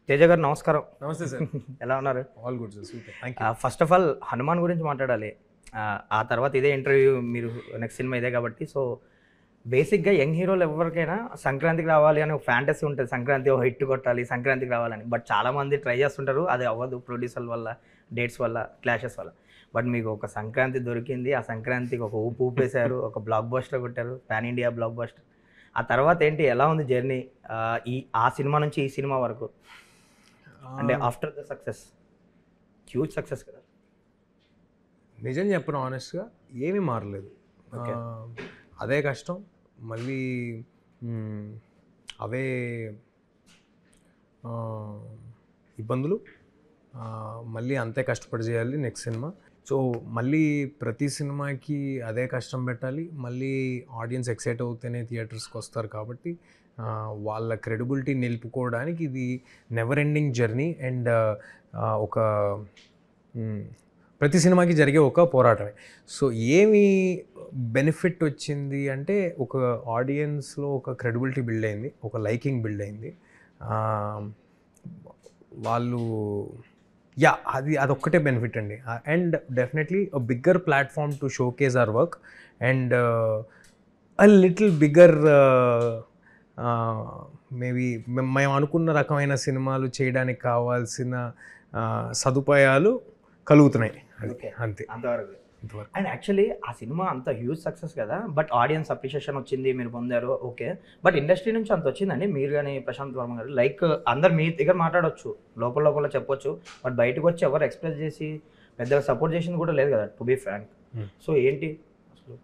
తేజ గారు నమస్కారం. నమస్తే సార్. ఎలా ఉన్నారు? All good sir, super, thank you. First of all Hanuman గురించి మాట్లాడాలి. ఆ తర్వాత ఇదే ఇంటర్వ్యూ, మీరు నెక్స్ట్ సినిమా ఇదే కాబట్టి. సో బేసిక్గా యంగ్ హీరోలు ఎవరికైనా సంక్రాంతికి రావాలి అని ఒక ఫ్యాంటసీ ఉంటుంది, సంక్రాంతి ఒక హిట్ కొట్టాలి, సంక్రాంతికి రావాలని. బట్ చాలామంది ట్రై చేస్తుంటారు, అది అవ్వదు, ప్రొడ్యూసర్ వల్ల, డేట్స్ వల్ల, క్లాషెస్ వల్ల. బట్ మీకు ఒక సంక్రాంతి దొరికింది, ఆ సంక్రాంతికి ఒక ఊపు ఊపేశారు, ఒక బ్లాక్ బస్టర్ కొట్టారు, పాన్ ఇండియా బ్లాక్ బస్టర్. ఆ తర్వాత ఏంటి, ఎలా ఉంది జర్నీ ఆ సినిమా నుంచి ఈ సినిమా వరకు? అంటే after the success, huge success కదా. నిజం చెప్పను, ఆనెస్ట్గా ఏమీ మారలేదు. అదే కష్టం, మళ్ళీ అవే ఇబ్బందులు, మళ్ళీ అంతే కష్టపడి చేయాలి నెక్స్ట్ సినిమా. సో మళ్ళీ ప్రతి సినిమాకి అదే కష్టం పెట్టాలి, మళ్ళీ ఆడియన్స్ ఎక్సైట్ అవుతేనే థియేటర్స్కి వస్తారు. కాబట్టి వాళ్ళ క్రెడిబిలిటీ నిలుపుకోవడానికి ఇది నెవర్ ఎండింగ్ జర్నీ. అండ్ ఒక ప్రతి సినిమాకి జరిగే ఒక పోరాటమే. సో ఏమి బెనిఫిట్ వచ్చింది అంటే, ఒక ఆడియన్స్లో ఒక క్రెడిబిలిటీ బిల్డ్ అయింది, ఒక లైకింగ్ బిల్డ్ అయింది. వాళ్ళు అదొక్కటే బెనిఫిట్ అండి. And definitely bigger platform to showcase our work and little bigger maybe మేము అనుకున్న రకమైన సినిమాలు చేయడానికి కావాల్సిన సదుపాయాలు కలుగుతున్నాయి. అంతే, అంతవరకు. అండ్ యాక్చువల్లీ ఆ సినిమా అంత హ్యూజ్ సక్సెస్ కదా, బట్ ఆడియన్స్ అప్రిషియేషన్ వచ్చింది, మీరు పొందారు, ఓకే. బట్ ఇండస్ట్రీ నుంచి అంత వచ్చిందండి, మీరు కానీ ప్రశాంత్ వర్మ గారు, లైక్ అందరు మీ దగ్గర మాట్లాడవచ్చు, లోపల చెప్పొచ్చు, బట్ బయటకు వచ్చి ఎవరు ఎక్స్ప్రెస్ చేసి పెద్దగా సపోర్ట్ చేసింది కూడా లేదు కదా, టు బీ ఫ్రాంక్. సో ఏంటి అసలు?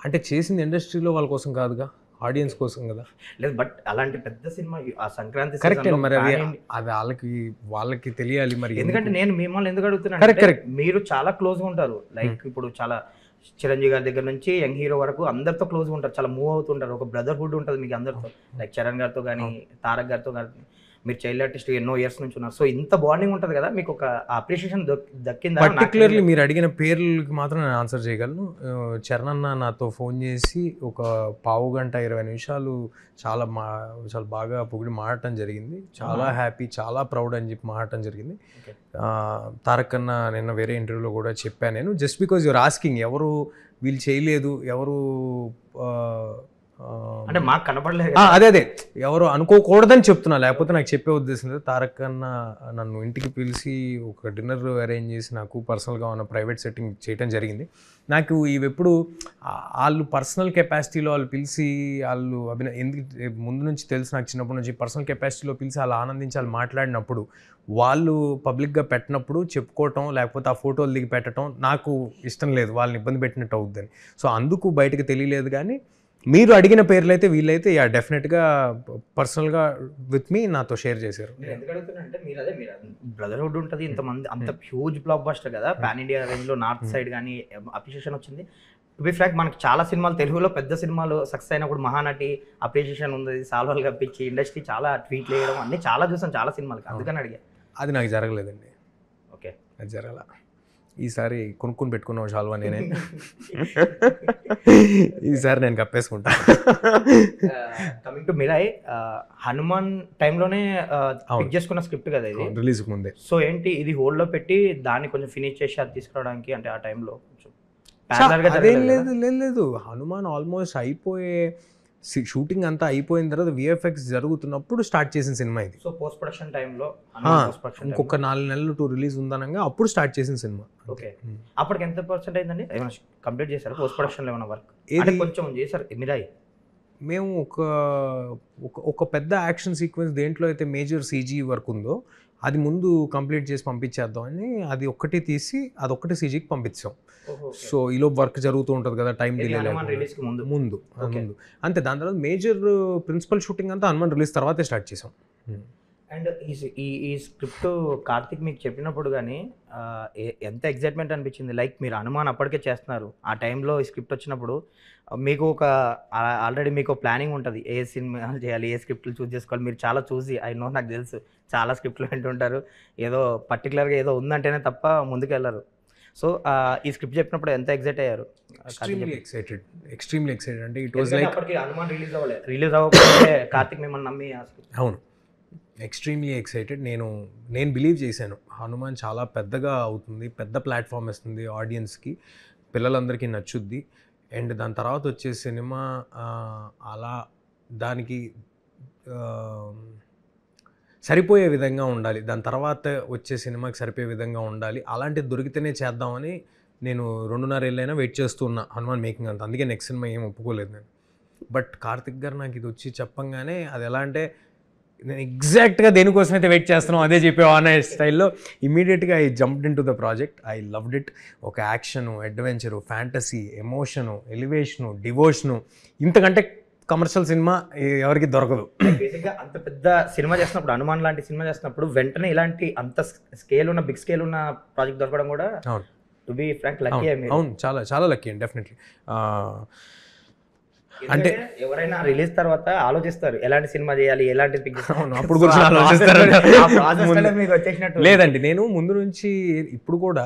అంటే చేసింది ఇండస్ట్రీలో వాళ్ళ కోసం కాదుగా, ఆడియన్స్ కోసం కదా. లేదు, బట్ అలాంటి పెద్ద సినిమా ఆ సంక్రాంతి కరెక్ట్, మరి అది వాళ్ళకి తెలియాలి మరి. ఎందుకంటే నేను మిమ్మల్ని ఎందుకు అడుగుతున్నాను, మీరు చాలా క్లోజ్గా ఉంటారు, లైక్ ఇప్పుడు చాలా చిరంజీవి గారి దగ్గర నుంచి యంగ్ హీరో వరకు అందరితో క్లోజ్గా ఉంటారు, చాలా మూవ్ అవుతుంటారు, ఒక బ్రదర్హుడ్ ఉంటుంది మీకు అందరితో. లైక్ చరణ్ గారితో కానీ, తారక్ గారితో కానీ, మీరు చైల్డ్ ఆర్టిస్ట్ ఎన్నో ఇయర్స్ నుంచి ఉన్నారు. సో ఇంత బాండింగ్ ఉంటుంది కదా, మీకు ఒక అప్రిషియేషన్ దక్కిందా? పర్టికులర్లీ మీరు అడిగిన పేర్లకి మాత్రం నేను ఆన్సర్ చేయగలను. చరణ్ అన్న నాతో ఫోన్ చేసి ఒక పావు గంట 20 నిమిషాలు చాలా బాగా పొగిడి మాట్లాడటం జరిగింది. చాలా హ్యాపీ, చాలా ప్రౌడ్ అని చెప్పి మాట్లాడటం జరిగింది. తారక్ అన్న నిన్న వేరే ఇంటర్వ్యూలో కూడా చెప్పాను నేను, జస్ట్ బికాజ్ యువర్ ఆస్కింగ్ ఎవరు వీళ్ళు చేయలేదు, ఎవరు అంటే మాకు కనపడలేదు, అదే ఎవరు అనుకోకూడదని చెప్తున్నా, లేకపోతే నాకు చెప్పే ఉద్దేశం లేదు. తారక్ అన్న నన్ను ఇంటికి పిలిచి ఒక డిన్నర్ అరేంజ్ చేసి నాకు పర్సనల్గా ఉన్న ప్రైవేట్ సెట్టింగ్ చేయడం జరిగింది. నాకు ఇవి ఎప్పుడు వాళ్ళు పర్సనల్ కెపాసిటీలో వాళ్ళు పిలిచి వాళ్ళు ఎందుకు ముందు నుంచి తెలుసు నాకు, చిన్నప్పటి నుంచి పర్సనల్ కెపాసిటీలో పిలిచి వాళ్ళు ఆనందించి వాళ్ళు మాట్లాడినప్పుడు, వాళ్ళు పబ్లిక్గా పెట్టినప్పుడు చెప్పుకోవటం, లేకపోతే ఆ ఫోటోలు దిగి పెట్టడం నాకు ఇష్టం లేదు, వాళ్ళని ఇబ్బంది పెట్టినట్టు అవుద్దని. సో అందుకు బయటకు తెలియలేదు. కానీ మీరు అడిగిన పేర్లు అయితే వీళ్ళైతే డెఫినెట్గా పర్సనల్గా విత్ మీ నాతో షేర్ చేశారు. ఎందుకు అడుగుతున్నానంటే, మీరు అదే మీరు బ్రదర్హుడ్ ఉంటుంది, ఇంతమంది అంత హ్యూజ్ బ్లాక్ బస్టర్ కదా, పాన్ ఇండియా రేంజ్లో నార్త్ సైడ్ కానీ అప్రిషియేషన్ వచ్చింది. టు బి ఫ్రాంక్ మనకి చాలా సినిమాలు, తెలుగులో పెద్ద సినిమాలు సక్సెస్ అయినప్పుడు మహానటి అప్రిషియేషన్ ఉంది, సాల్వాలు కప్పించి ఇండస్ట్రీ చాలా ట్వీట్లు వేయడం అన్నీ చాలా చూసాం చాలా సినిమాలకి, అందుకని అడిగా. అది నాకు జరగలేదండి. ఓకే, అది జరగల. ఈసారి కొనుక్కొని పెట్టుకున్నావు షాల్వా నేనే. ఈసారి నేను కప్పేసుకుంటా. కమింగ్ టు మిరాయ్, హనుమాన్ టైంలోనే పిక్ చేసుకున్న స్క్రిప్ట్ కదా ఇది, రిలీజ్కి ముందే. సో ఏంటి ఇది హోల్డ్లో పెట్టి దాన్ని కొంచెం ఫినిష్ చేసి అది తీసుకురావడానికి, అంటే ఆ టైంలో లేదు, హనుమాన్ ఆల్మోస్ట్ అయిపోయే షూటింగ్ అంతా అయిపోయిన తర్వాత విఎఫ్ఎక్స్ జరుగుతున్నప్పుడు స్టార్ట్ చేసిన సినిమా ఇది. సో పోస్ట్ ప్రొడక్షన్ టైంలో ఇంకొక 4 నెలలు టు రిలీజ్ ఉందనగా అప్పుడు స్టార్ట్ చేసిన సినిమా. ఓకే, అప్పటికి ఎంత పర్సెంట్ అయిందండి? ఏమైనా కంప్లీట్ చేశారు పోస్ట్ ప్రొడక్షన్లో ఏమైనా వర్క్? కొంచెం చేశారు మిరాయి. మేము ఒక పెద్ద యాక్షన్ సీక్వెన్స్ దేంట్లో అయితే మేజర్ సీజీ వర్క్ ఉందో అది ముందు కంప్లీట్ చేసి పంపించేద్దాం అని అది ఒక్కటి తీసి అదొక్కటి సీజీకి పంపించాం. సో ఈలో వర్క్ జరుగుతూ ఉంటుంది కదా, టైం డిలే ముందు అంతే. దాని తర్వాత మేజర్ ప్రిన్సిపల్ షూటింగ్ అంతా హనుమాన్ రిలీజ్ తర్వాతే స్టార్ట్ చేసాం. అండ్ ఈ స్క్రిప్ట్ కార్తిక్ మీకు చెప్పినప్పుడు కానీ ఎంత ఎగ్జైట్మెంట్ అనిపించింది? లైక్ మీరు హనుమాన్ అప్పటికే చేస్తున్నారు, ఆ టైంలో ఈ స్క్రిప్ట్ వచ్చినప్పుడు మీకు ఒక ఆల్రెడీ మీకు ప్లానింగ్ ఉంటుంది, ఏ సినిమాలు చేయాలి, ఏ స్క్రిప్ట్లు చూస్ చేసుకోవాలి, మీరు చాలా చూసి నాకు తెలుసు చాలా స్క్రిప్ట్లు వింటుంటారు, ఏదో పర్టికులర్గా ఏదో ఉందంటేనే తప్ప ముందుకు వెళ్ళరు. సో ఈ స్క్రిప్ట్ చెప్పినప్పుడు ఎంత ఎగ్జైట్ అయ్యారు? Extremely excited. అంటే it was like Hanuman release అవ్వకపోతే కార్తిక్ మిమ్మల్ని నమ్మి. అవును, ఎక్స్ట్రీమ్లీ ఎక్సైటెడ్. నేను బిలీవ్ చేశాను హనుమాన్ చాలా పెద్దగా అవుతుంది, పెద్ద ప్లాట్ఫామ్ ఇస్తుంది ఆడియన్స్కి, పిల్లలందరికీ నచ్చుద్ది. అండ్ దాని తర్వాత వచ్చే సినిమా అలా దానికి సరిపోయే విధంగా ఉండాలి, దాని తర్వాత వచ్చే సినిమాకి సరిపోయే విధంగా ఉండాలి, అలాంటిది దొరికితేనే చేద్దామని నేను 2.5 ఏళ్ళైనా వెయిట్ చేస్తూ ఉన్నా హనుమాన్ మేకింగ్ అంతా. అందుకే నెక్స్ట్ సినిమా ఏం ఒప్పుకోలేదు నేను. బట్ కార్తిక్ గారు నాకు ఇది వచ్చి చెప్పంగానే అది ఎలా అంటే, నేను ఎగ్జాక్ట్గా దేనికోసం అయితే వెయిట్ చేస్తున్నాం అదే చెప్పావు అనే స్టైల్లో ఇమీడియట్గా I jumped into the project. I loved it. ఒక action, adventure, fantasy, emotion, elevation, devotion, ఇంతకంటే కమర్షియల్ సినిమా ఎవరికి దొరకదు. బేసిక్గా అంత పెద్ద సినిమా చేస్తున్నప్పుడు, హనుమాన్ లాంటి సినిమా చేస్తున్నప్పుడు వెంటనే ఇలాంటి అంత స్కేల్ ఉన్న, బిగ్ స్కేల్ ఉన్న ప్రాజెక్ట్ దొరకడం కూడా అవును, టు బి ఫ్రాంక్ లక్కీ. అవును, చాలా చాలా లక్కీ అండి, డెఫినెట్లీ. అంటే ఎవరైనా రిలీజ్ తర్వాత ఆలోచిస్తారు ఎలాంటి సినిమా చేయాలి, ఎలాంటి పిక్ అప్పుడు కూడా ఆలోచిస్తారు. లేదండి, నేను ముందు నుంచి ఇప్పుడు కూడా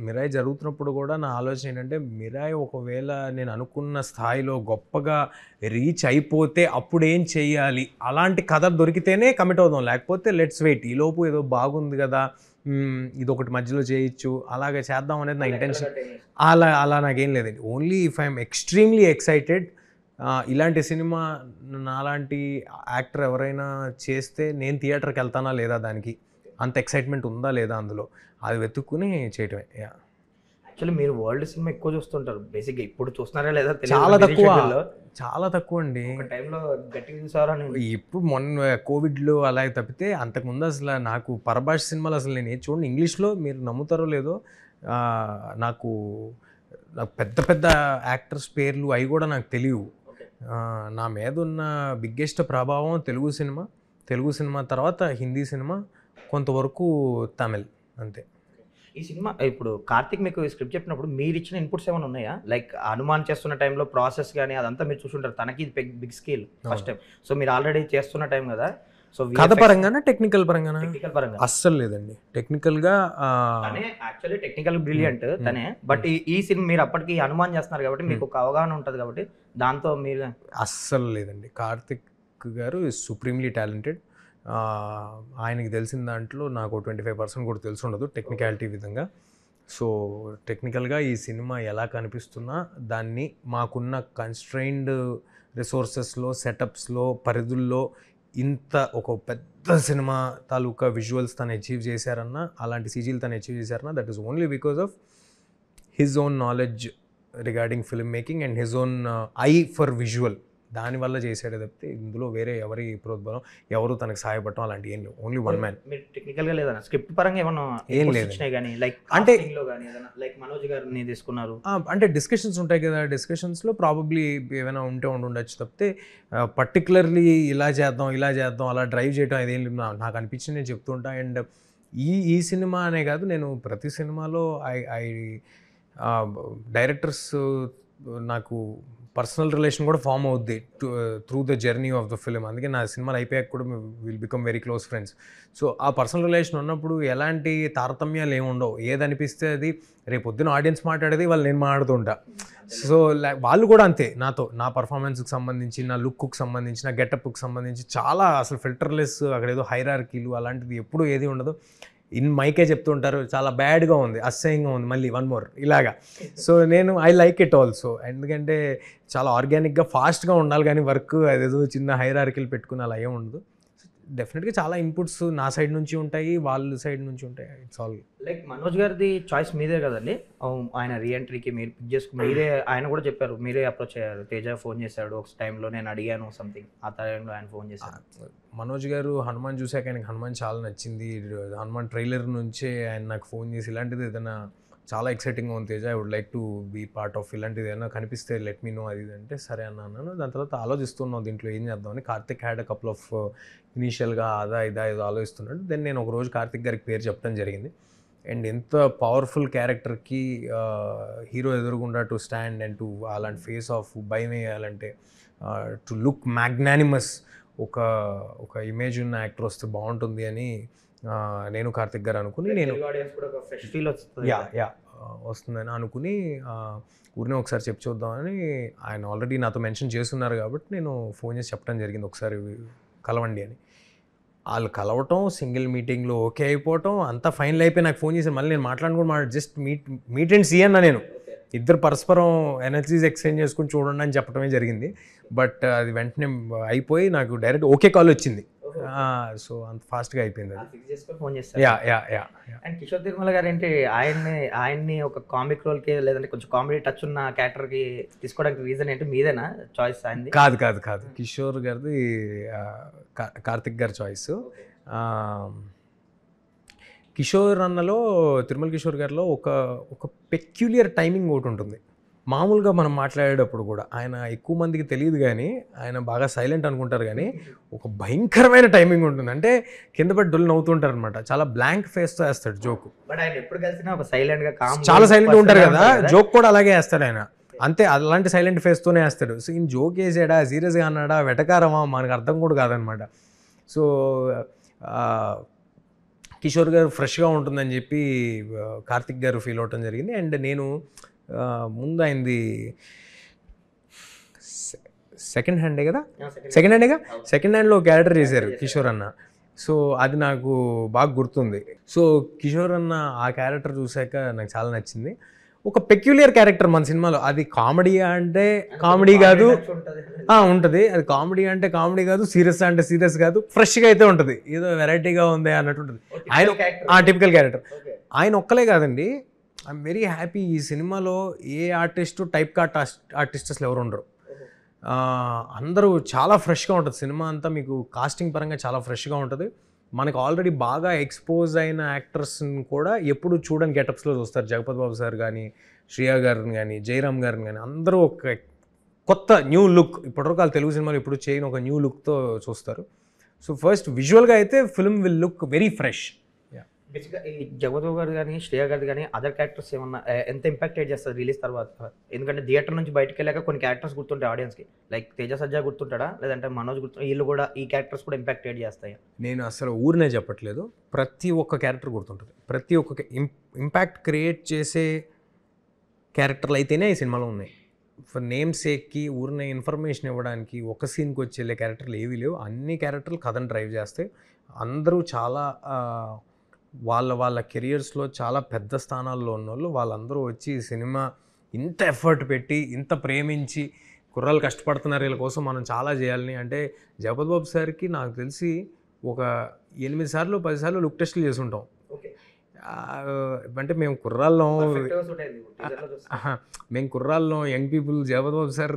మిరాయి జరుగుతున్నప్పుడు కూడా నా ఆలోచన ఏంటంటే, మిరాయి ఒకవేళ నేను అనుకున్న స్థాయిలో గొప్పగా రీచ్ అయిపోతే అప్పుడు ఏం చెయ్యాలి, అలాంటి కథ దొరికితేనే కమిట్ అవుదాం, లేకపోతే లెట్స్ వెయిట్, ఈలోపు ఏదో బాగుంది కదా ఇది ఒకటి మధ్యలో చేయొచ్చు అలాగే చేద్దాం అనేది నా ఇంటెన్షన్. అలా నాకేం లేదండి. Only if I'm extremely excited, ఇలాంటి సినిమా నాలాంటి యాక్టర్ ఎవరైనా చేస్తే నేను థియేటర్కి వెళ్తానా లేదా, దానికి అంత ఎక్సైట్మెంట్ ఉందా లేదా అందులో, అది వెతుక్కుని చేయటమే. యాక్చువల్లీ మీరు వరల్డ్ సినిమా ఎక్కువ చూస్తుంటారు బేసిక్గా, ఇప్పుడు చూస్తున్నారా లేదా చాలా తక్కువ అండి. టైంలో గట్టిగా చూసారా? ఇప్పుడు మొన్న కోవిడ్లో అలా తప్పితే అంతకుముందు అసలు నాకు పరభాష సినిమాలు అసలు నేను చూడండి. ఇంగ్లీష్లో మీరు నమ్ముతారో లేదో, నాకు పెద్ద పెద్ద యాక్టర్స్ పేర్లు అవి కూడా నాకు తెలియవు. నా మీద ఉన్న బిగ్గెస్ట్ ప్రభావం తెలుగు సినిమా తర్వాత హిందీ సినిమా, కొంతవరకు తమిళ్, అంతే. ఈ సినిమా ఇప్పుడు కార్తిక్ మీకు స్క్రిప్ట్ చెప్పినప్పుడు మీరు ఇచ్చిన ఇన్పుట్స్ ఏమైనా ఉన్నాయా? లైక్ హనుమాన్ చేస్తున్న టైంలో ప్రాసెస్ కానీ అదంతా మీరు చూసుంటారు, తనకి big scale first time, so మీరు ఆల్రెడీ చేస్తున్న టైం కదా, సో కథ పరంగానా టెక్నికల్ పరంగానా? టెక్నికల్ పరంగా అస్సలు లేదండి. టెక్నికల్గా యాక్చువల్లీ టెక్నికల్ బ్రిలియంట్ తనే, బట్ ఈ సినిమా మీరు అప్పటికి హనుమాన్ చేస్తున్నారు కాబట్టి మీకు ఒక అవగాహన ఉంటుంది కాబట్టి దాంతో మీరు అస్సలు లేదండి. కార్తిక్ గారు ఈజ్ సుప్రీంలీ టాలెంటెడ్. ఆయనకి తెలిసిన దాంట్లో నాకు 25% కూడా తెలిసి ఉండదు టెక్నికాలిటీ విధంగా. సో టెక్నికల్గా ఈ సినిమా ఎలా కనిపిస్తున్నా దాన్ని మాకున్న కన్స్ట్రైన్డ్ రిసోర్సెస్లో, సెటప్స్లో, పరిధుల్లో ఇంత ఒక పెద్ద సినిమా తాలూకా విజువల్స్ తను అచీవ్ చేశారన్నా, అలాంటి సీజీలు తను అచీవ్ చేశారన్నా, that is only because of his own knowledge regarding film making and his own eye for visual. దానివల్ల చేసాడే తప్పితే ఇందులో వేరే ఎవరి ప్రోద్బలం, ఎవరు తనకు సహాయపడటం అలాంటి ఏం లేవు. Only one man. మీరు టెక్నికల్గా లేదన్నా స్క్రిప్ట్ పరంగా ఏమన్నా ఏం లేదు కానీ, లైక్ అంటే లైక్ మనోజ్ గారిని తీసుకున్నారు అంటే డిస్కషన్స్ ఉంటాయి కదా, డిస్కషన్స్లో ప్రాబబ్లీ ఏమైనా ఉండొచ్చు తప్పితే పర్టికులర్లీ ఇలా చేద్దాం అలా డ్రైవ్ చేయడం అదేం లేదు. నాకు అనిపించింది నేను చెప్తుంటా. అండ్ ఈ సినిమా అనే కాదు, నేను ప్రతి సినిమాలో ఐ డైరెక్టర్స్ నాకు పర్సనల్ రిలేషన్ కూడా ఫామ్ అవుద్ది through the journey of the film. అందుకే నా సినిమాలు అయిపోయాక కూడా will become very close friends. So ఆ పర్సనల్ రిలేషన్ ఉన్నప్పుడు ఎలాంటి తారతమ్యాలు ఏమి ఉండవు. ఏదనిపిస్తే అది రేపు పొద్దున ఆడియన్స్ మాట్లాడేది వాళ్ళు నేను మాట్లాడుతుంటా. సో వాళ్ళు కూడా అంతే నాతో, నా పర్ఫార్మెన్స్కి సంబంధించి, నా లుక్కి సంబంధించి, నా గెటప్కి సంబంధించి చాలా అసలు ఫిల్టర్లెస్, అక్కడ ఏదో హైరార్కీలు అలాంటిది ఎప్పుడూ ఏది ఉండదు. ఇన్ మైకే చెప్తుంటారు చాలా బ్యాడ్గా ఉంది, అసహ్యంగా ఉంది, మళ్ళీ వన్ మోర్ ఇలాగా. సో నేను ఐ లైక్ ఇట్ ఆల్సో, ఎందుకంటే చాలా ఆర్గానిక్గా ఫాస్ట్గా ఉండాలి కానీ వర్క్ అదేదో చిన్న హైరార్కీలు పెట్టుకుని అలా ఏం ఉండదు. డెఫినెట్గా చాలా ఇన్పుట్స్ నా సైడ్ నుంచి ఉంటాయి, వాళ్ళ సైడ్ నుంచి ఉంటాయి. ఇట్స్ ఆల్ లైక్ మనోజ్ గారిది చాయిస్ మీదే కదండి. ఆయన రీఎంట్రీకి మీరు పిక్ చేసుకుని మీరే, ఆయన కూడా చెప్పారు మీరే అప్రోచ్ అయ్యారు. తేజ ఫోన్ చేశాడు ఒక టైంలో, నేను అడిగాను సంథింగ్, ఆ టైంలో ఆయన ఫోన్ చేశారు. మనోజ్ గారు హనుమాన్ చూశాక ఆయనకి హనుమాన్ చాలా నచ్చింది. హనుమాన్ ట్రైలర్ నుంచే ఆయన నాకు ఫోన్ చేసి ఇలాంటిది ఏదైనా చాలా ఎక్సైటింగ్గా ఉంది Teja, I would like to be part of, ఇలాంటిది ఏదైనా కనిపిస్తే లెట్ మీ నో అది అంటే సరే అన్నాను. దాని తర్వాత ఆలోచిస్తున్నాం దీంట్లో ఏం చేద్దామని. Karthik had a couple of ఇనీషియల్గా ఇదా ఏదో ఆలోచిస్తున్నాడు. దెన్ నేను ఒకరోజు కార్తిక్ గారికి పేరు చెప్పడం జరిగింది. అండ్ ఎంత పవర్ఫుల్ క్యారెక్టర్కి హీరో ఎదురుగుండా టు స్టాండ్ అండ్ టు అలాంటి ఫేస్ ఆఫ్ భయం వేయాలంటే, టు లుక్ మ్యాగ్నానిమస్, ఒక ఇమేజ్ ఉన్న యాక్టర్ వస్తే బాగుంటుంది అని నేను కార్తిక్ గారు అనుకుని, నేను వస్తుందని అనుకుని ఊరినే ఒకసారి చెప్పి చూద్దామని, ఆయన ఆల్రెడీ నాతో మెన్షన్ చేస్తున్నారు కాబట్టి నేను ఫోన్ చేసి చెప్పడం జరిగింది ఒకసారి కలవండి అని. వాళ్ళు కలవటం, సింగిల్ మీటింగ్లో ఓకే అయిపోవటం, అంతా ఫైనల్ అయిపోయి నాకు ఫోన్ చేశాను. మళ్ళీ నేను మాట్లాడుకుని జస్ట్ మీట్ అండ్ సీ అన్నా నేను. ఇద్దరు పరస్పరం ఎనర్జీస్ ఎక్స్చేంజ్ చేసుకుని చూడండి అని చెప్పడమే జరిగింది. బట్ అది వెంటనే అయిపోయి నాకు డైరెక్ట్ ఓకే కాల్ వచ్చింది. సో అంత ఫాస్ట్గా అయిపోయింది అది. ఫోన్ చేస్తారు. అండ్ కిషోర్ తిరుమల గారు ఏంటి ఆయన్ని ఒక కామిక్ రోల్కి లేదంటే కొంచెం కామెడీ టచ్ ఉన్న క్యారెక్టర్కి తీసుకోవడానికి రీజన్ ఏంటి? మీదేనా చాయిస్ అయింది? కాదు కిషోర్ గారిది కార్తిక్ గారి చాయిస్. కిషోర్ అన్నలో తిరుమల కిషోర్ గారిలో ఒక పెక్యులియర్ టైమింగ్ ఒకటి ఉంటుంది. మామూలుగా మనం మాట్లాడేటప్పుడు కూడా ఆయన ఎక్కువ మందికి తెలియదు కానీ ఆయన బాగా సైలెంట్ అనుకుంటారు కానీ ఒక భయంకరమైన టైమింగ్ ఉంటుంది. అంటే కింద పడి డొల్ నవ్వుతుంటారు అనమాట. చాలా బ్లాంక్ ఫేస్తో వేస్తాడు జోక్. బట్ ఆయన ఎప్పుడు కలిసినా ఒక సైలెంట్గా చాలా సైలెంట్గా ఉంటారు కదా, జోక్ కూడా అలాగే వేస్తాడు ఆయన. అంతే, అలాంటి సైలెంట్ ఫేస్తోనే వేస్తాడు. సో ఈయన జోక్ వేసాడా, సీరియస్గా అన్నాడా, వెటకారమా, మనకు అర్థం కూడా కాదనమాట. సో కిషోర్ గారు ఫ్రెష్గా ఉంటుందని చెప్పి కార్తిక్ గారు ఫీల్ అవటం జరిగింది. అండ్ నేను ముందు అయింది సెకండ్ హ్యాండేగా సెకండ్ హ్యాండ్లో క్యారెక్టర్ చేశారు కిషోర్ అన్న. సో అది నాకు బాగా గుర్తుంది. సో కిషోర్ అన్న ఆ క్యారెక్టర్ చూశాక నాకు చాలా నచ్చింది. ఒక పెక్యులియర్ క్యారెక్టర్ మన సినిమాలో. అది కామెడీ అంటే కామెడీ కాదు ఉంటుంది, అది కామెడీ అంటే కామెడీ కాదు, సీరియస్ అంటే సీరియస్ కాదు, ఫ్రెష్గా అయితే ఉంటుంది, ఏదో వెరైటీగా ఉంది అన్నట్టు ఉంటుంది. ఆయన టిపికల్ క్యారెక్టర్. ఆయన ఒక్కలే కాదండి, ఐఎమ్ వెరీ హ్యాపీ ఈ సినిమాలో ఏ ఆర్టిస్టు టైప్ కట్ ఆర్టిస్ట్ అసలు ఎవరు ఉండరు. అందరూ చాలా ఫ్రెష్గా ఉంటుంది సినిమా అంతా. మీకు కాస్టింగ్ పరంగా చాలా ఫ్రెష్గా ఉంటుంది. మనకు ఆల్రెడీ బాగా ఎక్స్పోజ్ అయిన యాక్టర్స్ని కూడా ఎప్పుడు చూడని గెటప్స్లో చూస్తారు. జగపతి బాబు సార్ కానీ, శ్రియా గారిని కానీ, జయరామ్ గారిని కానీ, అందరూ ఒక కొత్త న్యూ లుక్, ఇప్పటివరకు వాళ్ళు తెలుగు సినిమాలు ఎప్పుడు చేయని ఒక న్యూ లుక్తో చూస్తారు. సో ఫస్ట్ విజువల్గా అయితే film will look very fresh. బేసిక్గా ఈ జగపతి గారు కానీ, శ్రేయ గారు కానీ, అదర్ క్యారెక్టర్స్ ఏమన్నా ఎంత ఇంపాక్ట్ చేస్తారు రిలీజ్ తర్వాత? ఎందుకంటే థియేటర్ నుంచి బయటకు వెళ్ళాక కొన్ని క్యారెక్టర్స్ గుర్తుంటాయి ఆడియన్స్కి. లైక్ తేజ సజ్జా గుర్తుంటాడా, లేదంటే మనోజ్ వీళ్ళు కూడా ఈ క్యారెక్టర్స్ కూడా ఇంపాక్ట్ చేస్తాయి? నేను అసలు ఊరినే చెప్పట్లేదు, ప్రతి ఒక్క క్యారెక్టర్ గుర్తుంటుంది. ప్రతి ఒక్క ఇంపాక్ట్ క్రియేట్ చేసే క్యారెక్టర్లు అయితేనే ఈ సినిమాలో ఉన్నాయి. ఫర్ నేమ్ సేక్కి ఊరినే ఇన్ఫర్మేషన్ ఇవ్వడానికి ఒక సీన్కి వచ్చి వెళ్ళే క్యారెక్టర్లు ఏవీ లేవు. అన్ని క్యారెక్టర్లు కథను డ్రైవ్ చేస్తాయి. అందరూ చాలా వాళ్ళ కెరియర్స్లో చాలా పెద్ద స్థానాల్లో ఉన్నోళ్ళు వాళ్ళందరూ వచ్చి సినిమా ఇంత ఎఫర్ట్ పెట్టి, ఇంత ప్రేమించి, కుర్రాళ్ళు కష్టపడుతున్నారు వీళ్ళ కోసం, మనం చాలా చేయాలని. అంటే జగపతి బాబు సార్కి నాకు తెలిసి ఒక 8 సార్లు 10 సార్లు లుక్ టెస్ట్లు చేసి ఉంటాం. అంటే మేము కుర్రాళ్ళం యంగ్ పీపుల్. జగపతి బాబు సార్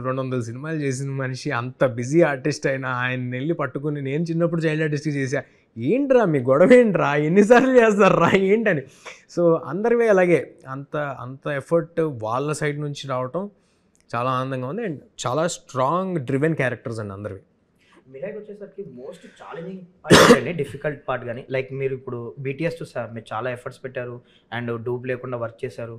200 సినిమాలు చేసిన మనిషి, అంత బిజీ ఆర్టిస్ట్ అయినా ఆయన వెళ్ళి పట్టుకుని, నేను చిన్నప్పుడు చైల్డ్ ఆర్టిస్ట్ చేశా, ఏంట్రా మీ గొడవ ఏంట్రా, ఎన్నిసార్లు చేస్తారా ఏంటని. సో అందరివే అలాగే అంత ఎఫర్ట్ వాళ్ళ సైడ్ నుంచి రావటం చాలా ఆనందంగా ఉంది. అండ్ చాలా స్ట్రాంగ్ డ్రివెన్ క్యారెక్టర్స్ అండి అందరివి. మిరాయికి వచ్చేసరికి most challenging part difficult part కానీ, లైక్ మీరు ఇప్పుడు బీటీఎస్ చూసారు, మీరు చాలా ఎఫర్ట్స్ పెట్టారు అండ్ డూప్ లేకుండా వర్క్ చేశారు.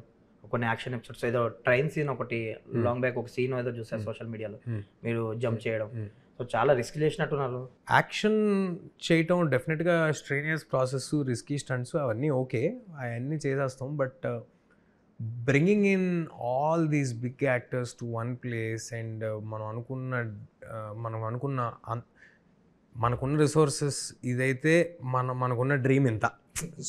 కొన్ని యాక్షన్ ఎపిసోడ్స్, ఏదో ట్రైన్ సీన్ ఒకటి లాంగ్ బ్యాక్ ఒక సీన్ ఏదో చూసారు సోషల్ మీడియాలో, మీరు జంప్ చేయడం. సో చాలా రిస్క్ చేసినట్టున్నారు. యాక్షన్ చేయటం డెఫినెట్గా స్ట్రెయినియస్ ప్రాసెస్, రిస్కీ స్టంట్స్ అవన్నీ ఓకే, అవన్నీ చేసేస్తాం. But bringing in all these big actors to one place and మనకున్న రిసోర్సెస్ ఇదైతే మనకున్న డ్రీమ్ ఇంత.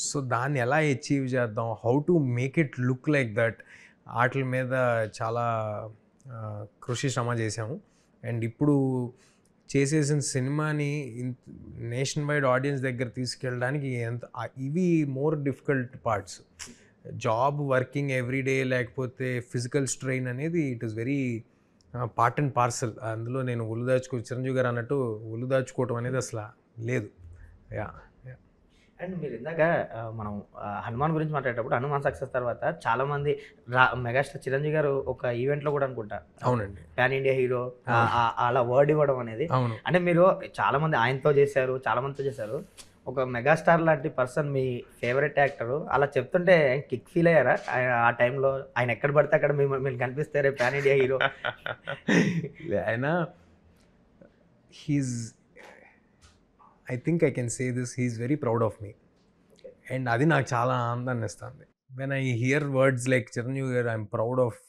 సో దాన్ని ఎలా అచీవ్ చేద్దాం, how to make it look like that, వాటి మీద చాలా కృషి శ్రమ చేసాము. అండ్ ఇప్పుడు చేసేసిన సినిమాని నేషన్ వైడ్ ఆడియన్స్ దగ్గర తీసుకెళ్ళడానికి ఇవి more difficult parts. Job, working everyday, లేకపోతే ఫిజికల్ స్ట్రెయిన్ అనేది it is very part and parcel. అందులో నేను చిరంజీవి గారు అన్నట్టు ఒళ్ళు దాచుకోవటం అనేది అసలు లేదు. అండ్ మీరు ఇందాక మనం హనుమాన్ గురించి మాట్లాడేటప్పుడు, హనుమాన్ సక్సెస్ తర్వాత చాలామంది మెగాస్టార్ చిరంజీవి గారు ఒక ఈవెంట్లో కూడా అనుకుంటా, అవునండి, పాన్ ఇండియా హీరో అలా వర్డ్ ఇవ్వడం అనేది, అంటే మీరు చాలామంది ఆయనతో చేశారు, చాలామందితో చేశారు, ఒక మెగాస్టార్ లాంటి పర్సన్, మీ ఫేవరెట్ యాక్టర్ అలా చెప్తుంటే కిక్ ఫీల్ అయ్యారా ఆ టైంలో? ఆయన ఎక్కడ పడితే అక్కడ మీరు కనిపిస్తే పాన్ ఇండియా హీరో. ఆయన I think I can say this, he is very proud of me. And అది నాకు చాలా ఆనందాన్ని ఇస్తుంది. When I hear words like Chiranjeevi garu I'm proud of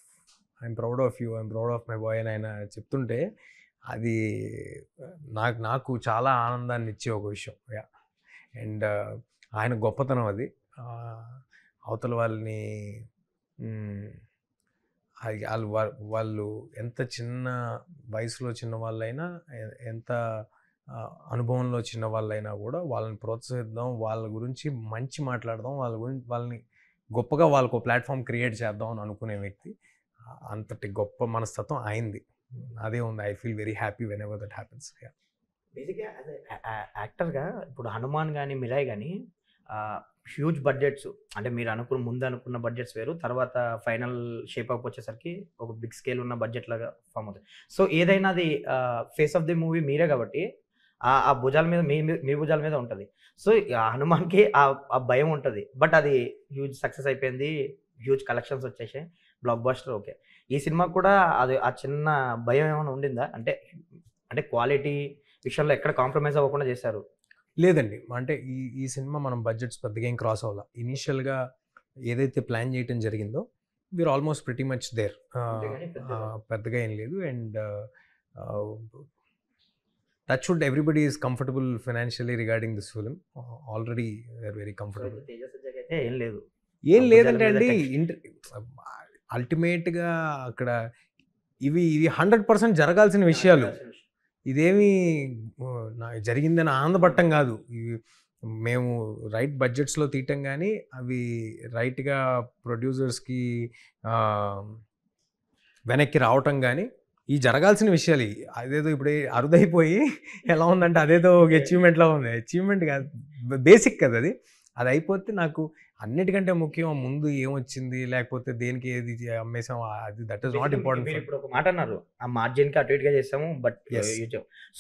you, I'm proud of my boy అని ఆయన చెప్తుంటే అది నాకు చాలా ఆనందాన్ని ఇచ్చే ఒక విషయం. అండ్ ఆయన గొప్పతనం అది. అవతల వాళ్ళని వాళ్ళు ఎంత చిన్న వయసులో చిన్న వాళ్ళైనా, ఎంత అనుభవంలో చిన్న వాళ్ళైనా కూడా వాళ్ళని ప్రోత్సహిద్దాం, వాళ్ళ గురించి మంచి మాట్లాడదాం, వాళ్ళని గొప్పగా వాళ్ళకు ప్లాట్ఫామ్ క్రియేట్ చేద్దాం అని అనుకునే వ్యక్తి. అంతటి గొప్ప మనస్తత్వం అయింది. అదే ఉంది. I feel very happy when ever that happens. బేసిక్గా యాక్టర్గా ఇప్పుడు హనుమాన్ కానీ మిరాయ్ కానీ హ్యూజ్ బడ్జెట్స్, అంటే మీరు ముందు అనుకున్న బడ్జెట్స్ వేరు, తర్వాత ఫైనల్ షేప్ అప్ వచ్చేసరికి ఒక బిగ్ స్కేల్ ఉన్న బడ్జెట్ లాగా ఫామ్ అవుతుంది. సో ఏదైనా అది ఫేస్ ఆఫ్ ది మూవీ మీరే కాబట్టి ఆ భుజాల మీద మీ భుజాల మీద ఉంటుంది. సో ఆ హనుమాన్కి ఆ భయం ఉంటుంది, బట్ అది హ్యూజ్ సక్సెస్ అయిపోయింది, హ్యూజ్ కలెక్షన్స్ వచ్చేసాయి, బ్లాక్ బస్టర్. ఓకే, ఈ సినిమా కూడా అది ఆ చిన్న భయం ఏమైనా ఉండిందా? అంటే క్వాలిటీ విషయంలో ఎక్కడ కాంప్రమైజ్ అవ్వకుండా చేశారు? లేదండి, అంటే ఈ సినిమా మనం బడ్జెట్స్ పెద్దగా ఏం క్రాస్ అవ్వాలి. ఇనీషియల్గా ఏదైతే ప్లాన్ చేయటం జరిగిందో we're almost pretty much there. పెద్దగా ఏం లేదు. And that should everybody is comfortable financially regarding this film. Already they are very comfortable. ఏం లేదంటే అండి, అల్టిమేట్గా అక్కడ ఇవి 100% జరగాల్సిన విషయాలు. ఇదేమి జరిగిందని ఆనందపడటం కాదు. ఇవి మేము రైట్ బడ్జెట్స్లో తీయటం కానీ, అవి రైట్గా ప్రొడ్యూసర్స్కి వెనక్కి రావటం కానీ, ఈ జరగాల్సిన విషయాలు. అదేదో ఇప్పుడు అరుదైపోయి ఎలా ఉందంటే అదేదో ఒక అచీవ్మెంట్లా ఉంది. అచీవ్మెంట్ కాదు, బేసిక్ కదా అది. అది అయిపోతే నాకు అన్నిటికంటే ముఖ్యం ముందు ఏమొచ్చింది, లేకపోతే దేనికి ఏది అమ్మేసాం, అది దట్ ఈస్ నాట్ ఇంపార్టెంట్. ఇప్పుడు ఒక మాట అన్నారు, ఆ మార్జిన్కి అటు ఇటుగా చేస్తాము, బట్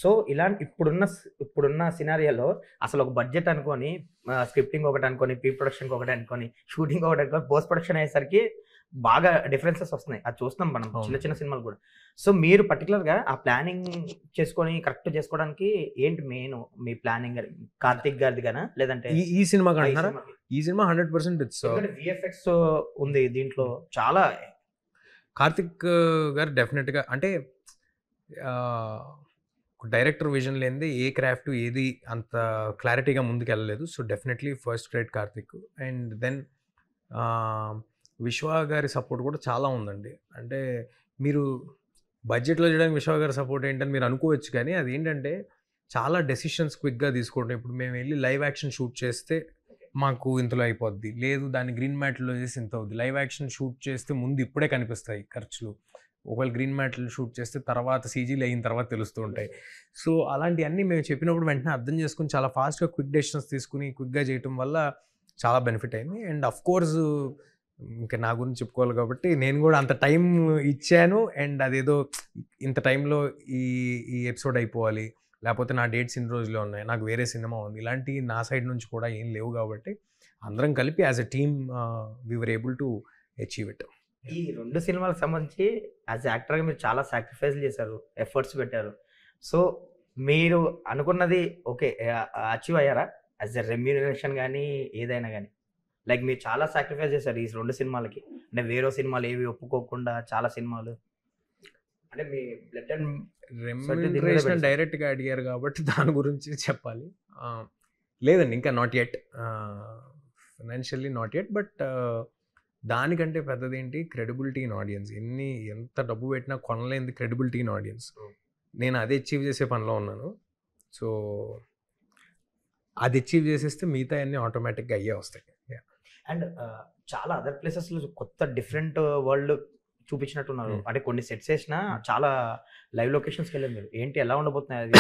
సో ఇలాంటి ఇప్పుడున్న సినారియోలో అసలు ఒక బడ్జెట్ అనుకొని, స్క్రిప్టింగ్ ఒకటి అనుకొని, ప్రీ ప్రొడక్షన్ ఒకటి అనుకొని, షూటింగ్ ఒకటి అనుకొని, పోస్ట్ ప్రొడక్షన్ అయ్యేసరికి బాగా డిఫరెన్సెస్ వస్తున్నాయి. అది చూస్తున్నాం మనం చిన్న సినిమాలు కూడా. సో మీరు పర్టికులర్గా ఆ ప్లానింగ్ చేసుకొని కరెక్ట్ చేసుకోవడానికి ఏంటి మెయిన్ మీ ప్లానింగ్? కార్తిక్ గారిది గానా, లేదంటే ఈ సినిమా కంటున్నారా? ఈ సినిమా 100% విఎఫ్ఎక్స్ ఉంది దీంట్లో చాలా. కార్తిక్ గారు డెఫినెట్గా, అంటే డైరెక్టర్ విజన్ లేనిది ఏ క్రాఫ్ట్ ఏది అంత క్లారిటీగా ముందుకు వెళ్ళలేదు. So definitely first grade Karthik. And then Vishwa గారి సపోర్ట్ కూడా చాలా ఉందండి. అంటే మీరు బడ్జెట్లో చేయడానికి విశ్వ గారి సపోర్ట్ ఏంటని మీరు అనుకోవచ్చు, కానీ అది ఏంటంటే చాలా డెసిషన్స్ క్విక్గా తీసుకుంటాం. ఇప్పుడు మేము వెళ్ళి లైవ్ యాక్షన్ షూట్ చేస్తే మాకు ఇంతలో అయిపోద్ది, లేదు దాన్ని గ్రీన్ మ్యాట్లో చేసి ఇంత అవుద్ది. లైవ్ యాక్షన్ షూట్ చేస్తే ముందు ఇప్పుడే కనిపిస్తాయి ఖర్చులు, ఒకవేళ గ్రీన్ మ్యాట్లు షూట్ చేస్తే తర్వాత సీజీలు అయిన తర్వాత తెలుస్తూ ఉంటాయి. సో అలాంటివన్నీ మేము చెప్పినప్పుడు వెంటనే అర్థం చేసుకుని చాలా ఫాస్ట్గా క్విక్ డెసిషన్స్ తీసుకుని క్విక్గా చేయటం వల్ల చాలా బెనిఫిట్ అయింది. అండ్ అఫ్ కోర్స్ ఇంకా నా గురించి చెప్పుకోవాలి కాబట్టి నేను కూడా అంత టైం ఇచ్చాను. అండ్ అదేదో ఇంత టైంలో ఈ ఎపిసోడ్ అయిపోవాలి, లేకపోతే నా డేట్స్ ఇన్ని రోజుల్లో ఉన్నాయి, నాకు వేరే సినిమా ఉంది, ఇలాంటి నా సైడ్ నుంచి కూడా ఏం లేవు. కాబట్టి అందరం కలిపి as a team we were able to achieve it. ఈ 2 సినిమాలకు సంబంధించి యాజ్ యాక్టర్గా మీరు చాలా సాక్రిఫైస్ చేశారు, ఎఫర్ట్స్ పెట్టారు. సో మీరు అనుకున్నది ఓకే అచీవ్ అయ్యారా? యాజ్ ఎ రెమ్యూనరేషన్ కానీ ఏదైనా కానీ, లైక్ మీరు చాలా సాక్రిఫైస్ చేశారు ఈ 2 సినిమాలకి. అంటే వేరే సినిమాలు ఏవి ఒప్పుకోకుండా చాలా సినిమాలు, అంటే మీ బ్లడ్ అండ్ రెమ్యూనరేషన్ డైరెక్ట్గా అడిగారు కాబట్టి దాని గురించి చెప్పాలి. లేదండి, ఇంకా not at, financially not at. But దానికంటే పెద్దదేంటి, క్రెడిబిలిటీ ఇన్ ఆడియన్స్. ఎంత డబ్బు పెట్టినా కొనలేంది క్రెడిబిలిటీ ఇన్ ఆడియన్స్. నేను అదే అచీవ్ చేసే పనిలో ఉన్నాను. సో అది అచీవ్ చేసేస్తే మిగతా అన్నీ ఆటోమేటిక్గా అయ్యే వస్తాయి. అండ్ చాలా అదర్ ప్లేసెస్లో కొత్త డిఫరెంట్ వరల్డ్ చూపించినట్టున్నారు. అంటే కొన్ని సెట్స్ వేసినా చాలా లైవ్ లొకేషన్స్కి వెళ్ళారు మీరు. ఏంటి ఎలా ఉండబోతున్నాయి అది